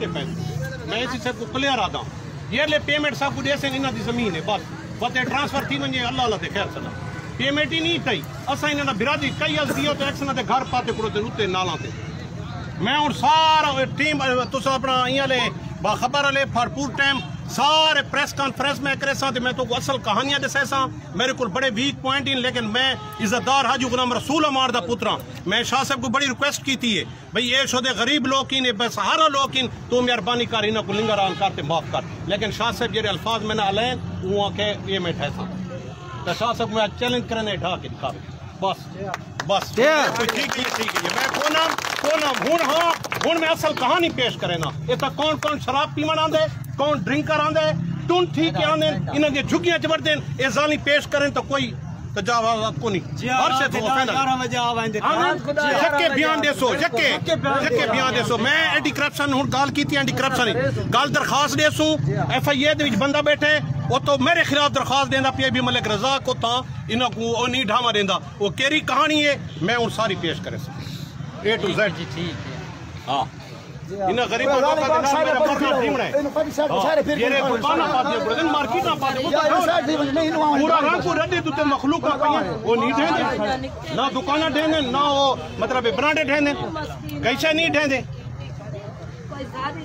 दे पैसे मैं इसी सब को क्लियर आता हूँ ये ले पेमेंट सब कुछ ऐसे इन्हों की जमीन है बस बस ट्रांसफर थी वजे अल्लाह अल्लाह खैर सदा पेमेंट ही नहीं थी असा इन्होंने बिरादरी कई अस दियो तो एक्शन घर पाते कुड़ते उत्ते नालों से मैं हूँ सारा टीम तुस अपना इं ले बाखबर ले भरपूर टाइम सारे प्रेस कॉन्फ्रेंस में करे सा मैं तो असल कहानियां दसे सा मेरे को बड़े वीक पॉइंट इन लेकिन मैं इज्जतदार हाजी गुलाम रसूल अमार दा पुत्रा मैं शाह साहब को बड़ी रिक्वेस्ट की थी है भाई ये शोदे गरीब लोग इन बेसहारा लोग इन तो मेहरबानी कर इन्हों को लिंगरान करते माफ कर लेकिन शाह साहब जे अल्फाज मैंने अलेन वो के ये मैं ठहसा तो शाह साहब मैं चैलेंज करने ढा के दिखा बस बस ठीक है मैं हूँ मैं असल कहानी पेश करे ना ये तो कौन कौन शराब पीवन आंदे कौन ड्रिंकर आंदे टुन ठीक आंदे इन्हां दी झुगियां च वरदे ए जाली पेश करें तो कोई तजावाज को नहीं हर से तो जक्के बयान देसो जक्के बयान देसो मैं एंटी करप्शन हुन गाल कीती एंटी करप्शन गाल दरखास्त देसू एफआईए दे विच बंदा बैठे वो तो मेरे खिलाफ दरखास्त देंदा पिया भी मलिक रजा को ता इन्हां को ओ नहीं ढामा देंदा वो केरी कहानी है मैं उन सारी पेश करे ए टू जेड ठीक है हां इन गरीबों का मेरा पर्सनल टीम है ये दुकान पाते ब्रदर मार्केट ना पाते पूरा रामपुर रद्दी दुते मखलूक का पई वो नहीं ढेंदे ना दुकान ढेंदे ना वो मतलब ब्रांडेड ढेंदे कैसे नहीं ढेंदे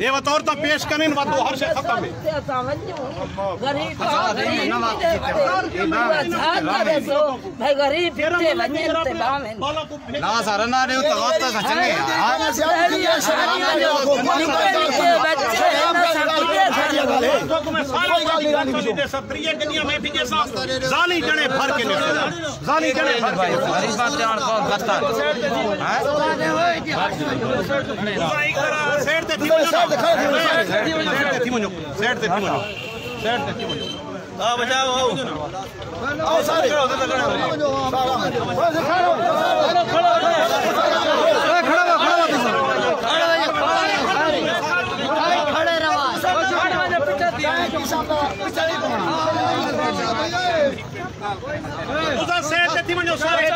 ये बतौर तो पेश करें बात तो हर से खत्म है भाई गरीब ना सारा ना रे तो होता सचने जाली जने भर के जाली जने भर के गरीब बात कौन करता है सेठ थी मुझे हां बचाओ आओ सारे खड़े रहो उधर सेठ थी मुझे सारे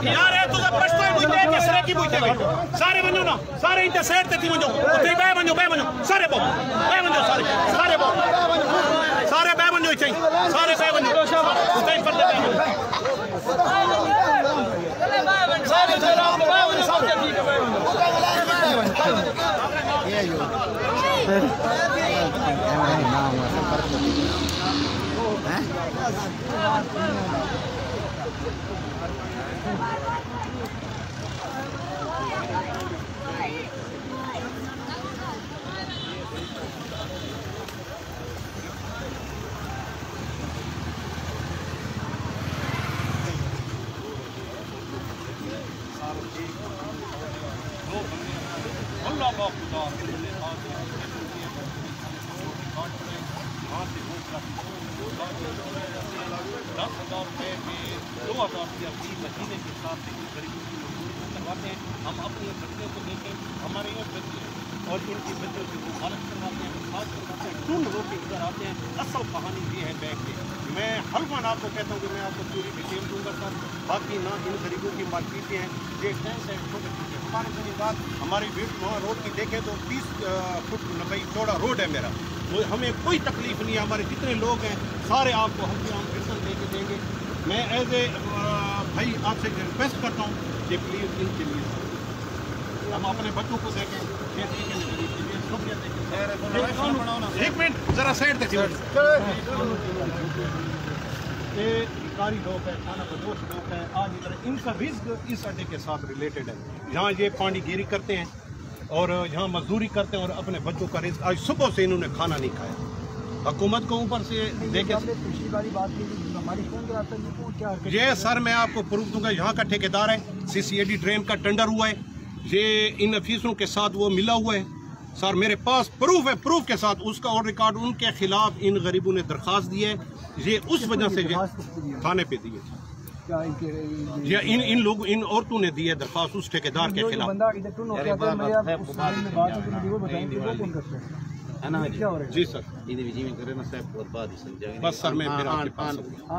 यार तुझे पछताए बुझे किसरे की बुझे सारे बनो ना सारे इंते सेठ ते थी मजो ते बे बनो सारे बो बे बनो सारे बो सारे बे बनो चाहिए सारे बे बनो उते पर दे सारे जरा बे बनो सारे ये यो हम अपने बच्चों को देखें हमारे यहाँ बच्चे और इनकी बच्चों की मुखालत करवाते हैं खास करवाते हैं टून रोके इधर आते हैं असल कहानी ये है बैग की मैं हलवान आपको कहता हूँ कि मैं आपको पूरी डिटेल दूंगा सर बाकी ना इन गरीबों की मार्केटें हैं ये टेंस है छोटे छोटे हमारे जमींदार हमारी वहाँ रोड की देखें तो 20 फुट नब्बे चौड़ा रोड है मेरा तो हमें कोई तकलीफ नहीं है हमारे जितने लोग हैं सारे आपको हम रिटर्न लेके देंगे मैं एज ए भाई आपसे रिक्वेस्ट करता हूँ कि प्लीज़ इनके लिए हम अपने बच्चों को देखें एक मिनट जरा साइड तक ये भिखारी लोग हैं खाना बदोश लोग हैं आज इधर इनका रिस्क इस अड्डे के साथ रिलेटेड है यहाँ ये पानीगिरी करते हैं और यहाँ मजदूरी करते हैं और अपने बच्चों का रिस्क आज सुबह से इन्होंने खाना नहीं खाया हुकूमत को ऊपर से देखे ये सर मैं आपको प्रूफ दूंगा यहाँ का ठेकेदार है CCAD ड्रेन का टेंडर हुआ है ये इन अफीसरों के साथ वो मिला हुआ है सर मेरे पास प्रूफ है प्रूफ के साथ उसका और रिकॉर्ड उनके खिलाफ इन गरीबों ने दरखास्त दी है ये उस वजह से थाने पे दिए ये इन लोग इन औरतों ने दी है दरखास्त उस ठेकेदार के खिलाफ है ना क्या हो रहा है? जी सर, बस सर मैं फिर आपके पास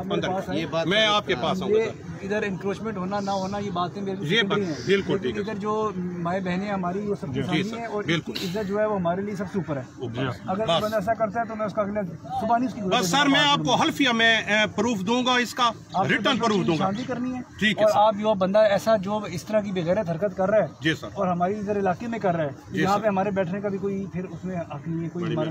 अंदर, ये बात मैं आपके पास आऊँगा सर। इधर इंक्रोचमेंट होना ना होना ये बातें मेरे ये बात बिल्कुल ठीक है। इधर जो माए बहनें हमारी वो सबकी सामने है और बिल्कुल। इज्जत जो है वो हमारे लिए सबसे ऊपर है। अगर बस। बंदा ऐसा करता है तो मैं उसका अगले सुबह नहीं उसकी बस सर मैं आपको हल्फिया में प्रूफ दूंगा, इसका रिटर्न प्रूफ दूंगा। शांति करनी है ठीक है और सर। आप जो बंदा ऐसा जो इस तरह की बेगैरत हरकत कर रहा है जी सर, और हमारी इधर इलाके में कर रहा है, यहाँ पे हमारे बैठने का भी कोई फिर उसमें हक नहीं है, कोई हमारा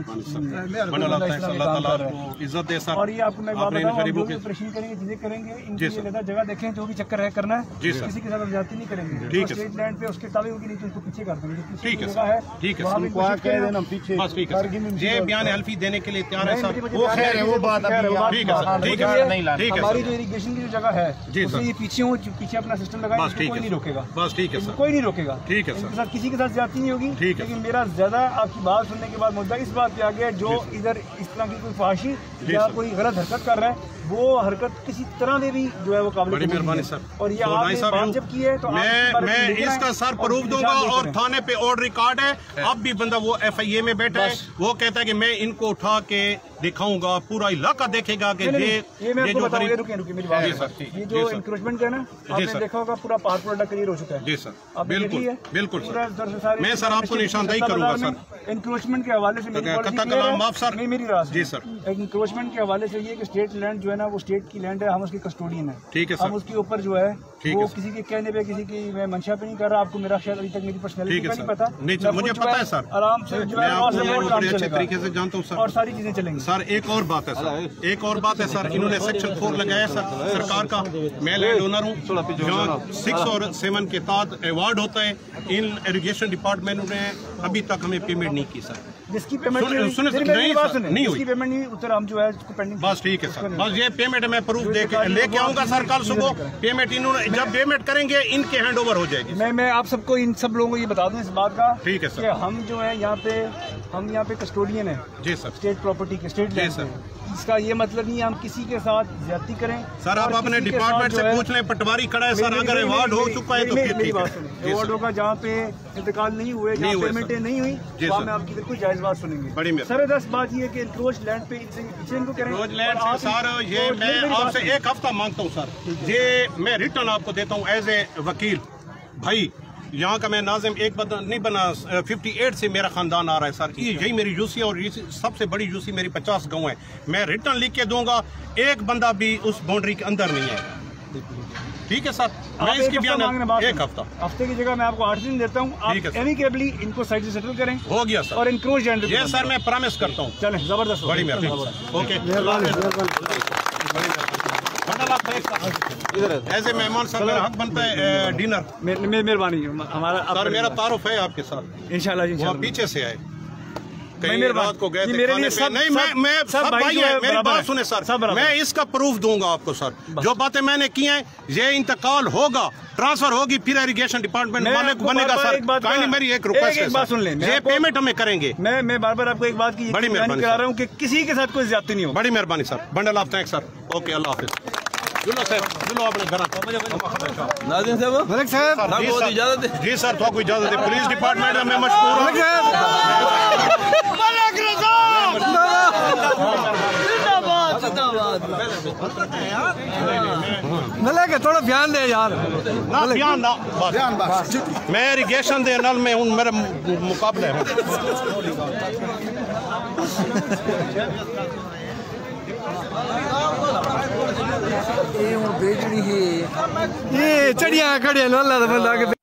इज्जत दे सर। और ये आपको मैं बात बताऊं, हम जो भी ऑपरेशन करेंगे, चीजें करेंगे, इनकी ये लगा जगह देखें, जो भी चक्कर है करना है, किसी के साथ हम ज्यादती नहीं करेंगे। ठीक है। स्टेट लैंड पे उसके ताबे होगी नहीं तो उसको पीछे कर देंगे। ठीक है जगह है, ठीक है वहाँ भी कोशिश करें हम बस ठीक है। ये बयान हल्फी देने के लिए तैयार है सर। वो खैर है, वो बात ठीक है सर, ठीक है ठीक है हमारी सर। जो इरिगेशन की जो जगह है जी सर। ये पीछे अपना सिस्टम लगाए, बस ठीक कोई है नहीं रोकेगा, बस ठीक है सर, कोई नहीं रोकेगा। ठीक है इनके सर, साथ किसी के साथ ज्यादती नहीं होगी। ठीक है। लेकिन मेरा ज्यादा आपकी बात सुनने के बाद मुद्दा इस बात पे आ गया, जो इधर इस तरह की कोई फाशी या सर। कोई गलत हरकत कर रहा है, वो हरकत किसी तरह में भी जो है वो काबिल बड़ी मेहरबानी सर। और ये तो आपने साहब बात जब की है तो मैं इसका सर प्रूफ दूंगा और थाने पे ऑर्डर रिकॉर्ड है। अब भी बंदा वो FIA में बैठा है, वो कहता है कि मैं इनको उठा के दिखाऊंगा, पूरा इलाका देखेगा कि ये मैं आपको बताऊं, रुकिए मेरी बात। जी सर, ये जो इंक्रोचमेंट है ना, आपने देखा होगा पूरा पार्ट क्लियर हो चुका है। जी सर, आपने देख बिल्कुल लिया? बिल्कुल पूरा सर। इधर से सारे मैं सर आपको निशानदेही करूंगा सर। इंक्रोचमेंट के हवाले से मेरी पॉलिसी कत्ता क्लियर है। कलाम माफ सर। नहीं, मेरी राय जी सर। इंक्रोचमेंट के हवाले से ये कि स्टेट लैंड जो है ना वो स्टेट की लैंड है, हम उसकी कस्टोडियन है। ठीक है हम सर, उसके ऊपर जो है ठीक वो है किसी के कहने पे, किसी की मैं मंशा पे नहीं कर रहा। आपको मेरा शायद अभी तक मेरी पर्सनैलिटी ठीक है का सर। नहीं पता। नहीं, मैं मुझे खुद जो पता है सर। आराम से जो मैं है आपको काम बड़े अच्छे चलेगा तरीके से जानता हूँ सर। और सारी चीजें चलेंगी। सर एक और बात है सर, एक और बात है सर, इन्होंने सेक्शन 4 लगाया सर सरकार का। मैं लैंड ओनर हूँ, जहाँ 6 और 7 के तहत अवार्ड होता है। इन इरिगेशन डिपार्टमेंट ने अभी तक हमें पेमेंट नहीं की सर। जिसकी पेमेंट नहीं नहीं हुई, पेमेंट नहीं उत्तर हम जो है उसको पेंडिंग। बस ठीक है सर, बस ये पेमेंट मैं प्रूफ लेके आऊंगा सर कल सुबह। पेमेंट इन्होंने जब पेमेंट करेंगे इनके हैंड ओवर हो जाएगी। मैं आप सबको, इन सब लोगों को ये बता दूं इस बात का। ठीक है सर। कि हम जो है यहाँ पे कस्टोडियन है जी सर, स्टेट प्रॉपर्टी के, स्टेट लैंड सर। इसका ये मतलब नहीं है हम किसी के साथ ज्यादती करें। सर आप अपने डिपार्टमेंट से पूछ लें, पटवारी खड़ा है सर, अगर अवार्ड हो चुका है तो फिर ठीक है। अवार्ड होगा जहाँ पे इंतकाल नहीं हुए, जहाँ पेमेंटें नहीं हुई, वहाँ में आपकी बिल्कुल जायज बात सुनेंगे। बड़ी सर दस बात ये कि इंक्रोच लैंड पे इनको करें, रोज लैंड से सर, ये मैं आपसे एक हफ्ता मांगता हूँ सर, ये मैं रिटर्न आपको देता हूँ एज ए वकील भाई। यहाँ का मैं नाजिम एक बंदा नहीं बना, 58 से मेरा खानदान आ रहा है सर। यही मेरी यूसी और सबसे बड़ी यूसी मेरी 50 गाँव है। मैं रिटर्न लिख के दूंगा, एक बंदा भी उस बाउंड्री के अंदर नहीं है। ठीक है सर, मैं इसकी बयान एक हफ्ते की जगह मैं आपको 8 दिन देता हूँ। आप एमिकेबली इनको साइड से सेटल करें। हो गया सर। और इंक्रोच लैंड ये सर मैं प्रॉमिस करता हूँ। चलें, जबरदस्त, बड़ी मेहरबानी। ओके, ऐसे मेहमान सर मेरा हक बनता है डिनर। मेहरबानी हमारा सर, मेरा तारुफ है आपके साथ इंशाल्लाह। वहाँ पीछे से आए, कहीं रात को गए थे मेरे लिए खाने पे। नहीं, मैं सब भाई है, मेरी बात सुने सर, मैं इसका प्रूफ दूंगा आपको सर। जो बातें मैंने की हैं, ये इंतकाल होगा, ट्रांसफर होगी, फिर इरिगेशन डिपार्टमेंट मालिक बनेगा सर। कहीं मेरी एक रिक्वेस्ट है, बात सुन लें, ये पेमेंट हमें करेंगे। मैं बार बार आपको एक बात की बड़ी मेहरबानी करा रहा हूँ कि किसी के साथ कोई ज्यादती नहीं हो। बड़ी मेहरबानी sir, bundle of thanks sir. Okay, अल्लाह हाफिज। जुलो अपने घर नाज़िम साहब, मलिक साहब बहुत इजाजत है। जी सर, तो कोई इजाजत है। पुलिस डिपार्टमेंट में मशहूर हूँ। थोड़ा ध्यान दे यार, ना ध्यान ना, बस मैं इरिगेशन दे नल में हूँ, मेरे मुकाबले हूँ। ये चढ़िया खड़े बंदा